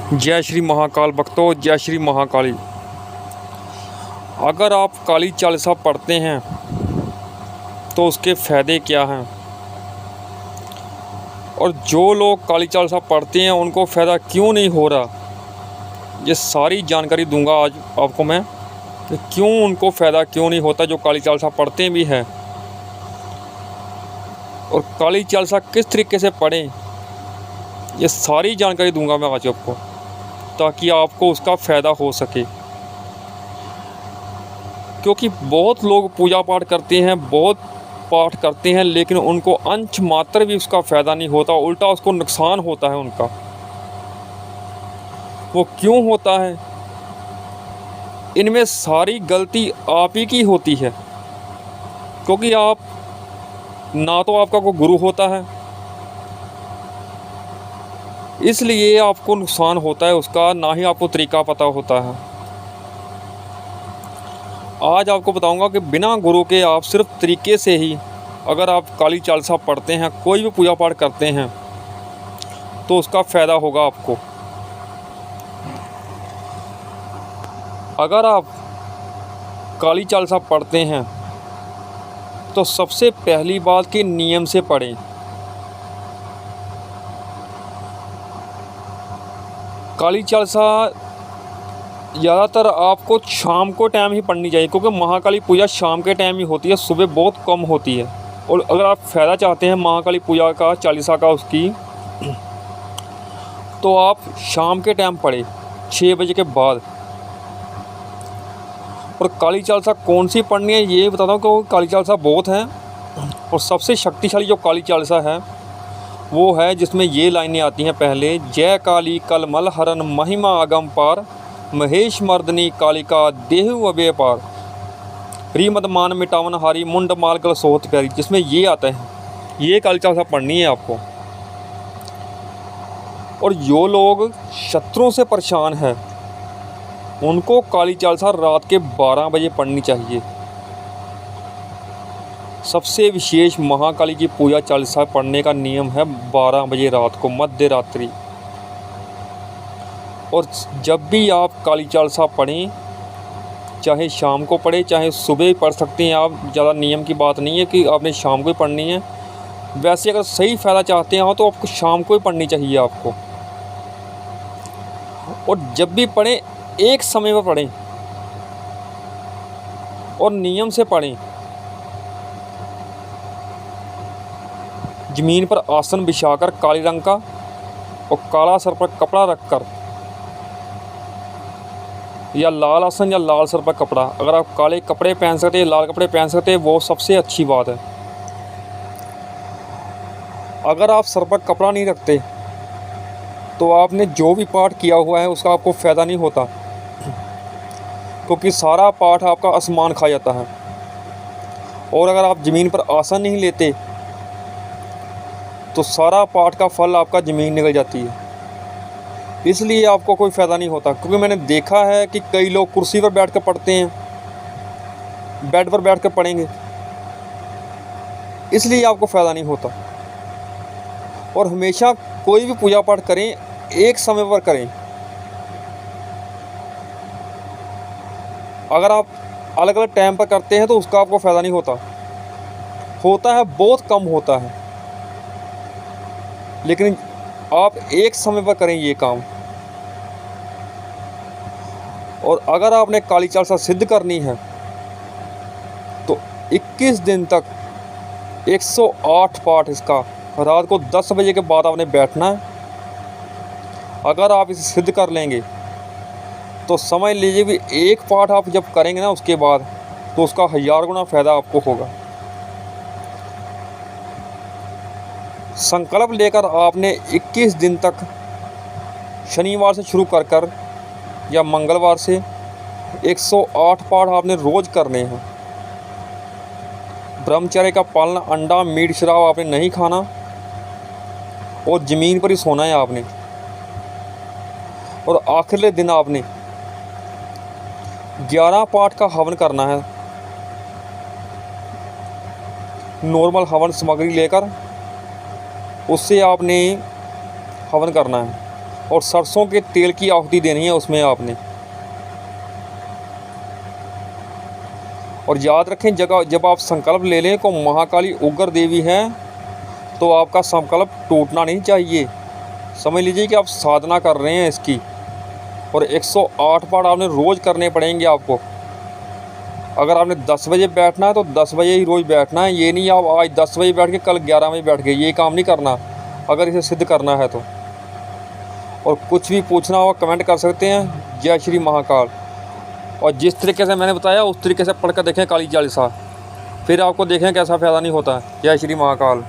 जय श्री महाकाल भक्तों, जय श्री महाकाली। अगर आप काली चालीसा पढ़ते हैं तो उसके फ़ायदे क्या हैं, और जो लोग काली चालीसा पढ़ते हैं उनको फ़ायदा क्यों नहीं हो रहा, ये सारी जानकारी दूंगा आज आपको मैं कि क्यों उनको फ़ायदा क्यों नहीं होता जो काली चालीसा पढ़ते भी हैं, और काली चालीसा किस तरीके से पढ़ें, ये सारी जानकारी दूंगा मैं आज आपको, ताकि आपको उसका फ़ायदा हो सके। क्योंकि बहुत लोग पूजा पाठ करते हैं, बहुत पाठ करते हैं, लेकिन उनको अंश मात्र भी उसका फ़ायदा नहीं होता, उल्टा उसको नुकसान होता है उनका। वो क्यों होता है? इनमें सारी गलती आप ही की होती है, क्योंकि आप ना तो आपका कोई गुरु होता है, इसलिए आपको नुकसान होता है उसका, ना ही आपको तरीका पता होता है। आज आपको बताऊंगा कि बिना गुरु के आप सिर्फ तरीके से ही अगर आप काली चालीसा पढ़ते हैं, कोई भी पूजा पाठ करते हैं, तो उसका फ़ायदा होगा आपको। अगर आप काली चालीसा पढ़ते हैं तो सबसे पहली बात कि नियम से पढ़ें। काली चालीसा ज़्यादातर आपको शाम को टाइम ही पढ़नी चाहिए, क्योंकि महाकाली पूजा शाम के टाइम ही होती है, सुबह बहुत कम होती है। और अगर आप फ़ायदा चाहते हैं महाकाली पूजा का, चालीसा का उसकी, तो आप शाम के टाइम पढ़ें 6 बजे के बाद। और काली चालीसा कौन सी पढ़नी है ये बताता हूँ, क्योंकि काली चालीसा बहुत हैं, और सबसे शक्तिशाली जो काली चालीसा है वो है जिसमें ये लाइनें आती हैं पहले। जय काली कल मल हरन महिमा अगम पार, महेश मर्दनी कालिका देहु अबे पार, रीमद मान मिटावन हारी मुंड माल गल सोहत प्यारी, जिसमें ये आता है। ये काली चालीसा पढ़नी है आपको। और जो लोग शत्रुओं से परेशान हैं उनको काली चालीसा रात के 12 बजे पढ़नी चाहिए। सबसे विशेष महाकाली की पूजा चालीसा पढ़ने का नियम है 12 बजे रात को, मध्य रात्रि। और जब भी आप काली चालीसा पढ़ें, चाहे शाम को पढ़ें चाहे सुबह पढ़ सकते हैं आप, ज़्यादा नियम की बात नहीं है कि आपने शाम को ही पढ़नी है। वैसे अगर सही फ़ायदा चाहते हैं तो आपको शाम को ही पढ़नी चाहिए आपको। और जब भी पढ़ें एक समय पर पढ़ें और नियम से पढ़ें। ज़मीन पर आसन बिछाकर काले रंग का और काला सर पर कपड़ा रखकर, या लाल आसन या लाल सर पर कपड़ा, अगर आप काले कपड़े पहन सकते हैं, लाल कपड़े पहन सकते हैं, वो सबसे अच्छी बात है। अगर आप सर पर कपड़ा नहीं रखते तो आपने जो भी पाठ किया हुआ है उसका आपको फ़ायदा नहीं होता, क्योंकि सारा पाठ आपका आसमान खा जाता है। और अगर आप ज़मीन पर आसन नहीं लेते तो सारा पाठ का फल आपका ज़मीन निकल जाती है, इसलिए आपको कोई फ़ायदा नहीं होता। क्योंकि मैंने देखा है कि कई लोग कुर्सी पर बैठ कर पढ़ते हैं, बेड पर बैठ कर पढ़ेंगे, इसलिए आपको फ़ायदा नहीं होता। और हमेशा कोई भी पूजा पाठ करें एक समय पर करें। अगर आप अलग अलग टाइम पर करते हैं तो उसका आपको फ़ायदा नहीं होता, होता है बहुत कम होता है, लेकिन आप एक समय पर करें ये काम। और अगर आपने काली चालीसा सिद्ध करनी है तो 21 दिन तक 108 पाठ इसका, रात को 10 बजे के बाद आपने बैठना है। अगर आप इसे सिद्ध कर लेंगे तो समझ लीजिए कि एक पाठ आप जब करेंगे ना उसके बाद, तो उसका 1000 गुना फ़ायदा आपको होगा। संकल्प लेकर आपने 21 दिन तक, शनिवार से शुरू कर या मंगलवार से 108 पाठ आपने रोज़ करने हैं। ब्रह्मचर्य का पालन, अंडा मीट शराब आपने नहीं खाना, और ज़मीन पर ही सोना है आपने। और आखिरी दिन आपने 11 पाठ का हवन करना है, नॉर्मल हवन सामग्री लेकर उससे आपने हवन करना है। और सरसों के तेल की आहुति देनी है उसमें आपने। और याद रखें, जब आप संकल्प ले लें को महाकाली उग्र देवी हैं, तो आपका संकल्प टूटना नहीं चाहिए। समझ लीजिए कि आप साधना कर रहे हैं इसकी, और 108 पाठ आपने रोज़ करने पड़ेंगे आपको। अगर आपने 10 बजे बैठना है तो 10 बजे ही रोज़ बैठना है। ये नहीं आप आज 10 बजे बैठ के कल 11 बजे बैठ गए, ये काम नहीं करना अगर इसे सिद्ध करना है तो। और कुछ भी पूछना हो कमेंट कर सकते हैं। जय श्री महाकाल। और जिस तरीके से मैंने बताया उस तरीके से पढ़ कर देखें काली चालीसा, फिर आपको देखें कैसा फ़ायदा नहीं होता है। जय श्री महाकाल।